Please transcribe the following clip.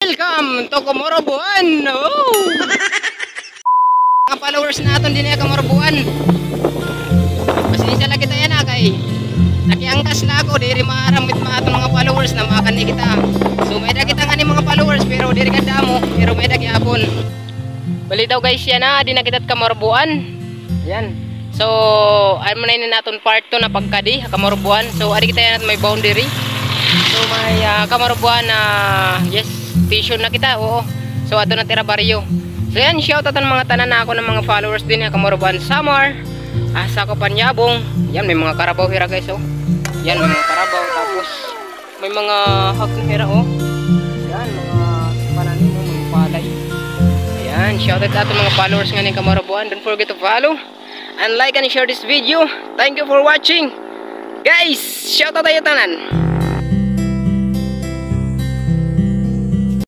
Welcome to Kamorobuan! Oh! Mga followers natin din ay Kamorobuan. Pasensya lang kita yan kay nakiangkas na ako, diri maaramit maaton mga followers na makan ni kita. So may kita nga ni mga followers pero diri ka damo, pero may gyapon. Bali daw guys yan di na kita Kamorobuan. Yan. So ay mo na naton part 2 na pagkadi Kamorobuan. So ari kita yan may boundary. So may Kamorobuan na yes, station na kita. Oo. So ato na tira baryo. So yan, shoutout ang mga tanan na ako ng mga followers din ng Kamorobuan Samar. Sa Kapanyabong. Yan, may mga karabaw hira guys, oh. Yan, may mga karabaw. Tapos, may mga hakong hira, oh. Yan, mga pananim, oh, mga palay. Ayan, shoutout ato mga followers nga ng Kamorobuan. Don't forget to follow and like and share this video. Thank you for watching. Guys, shoutout tayo tanan.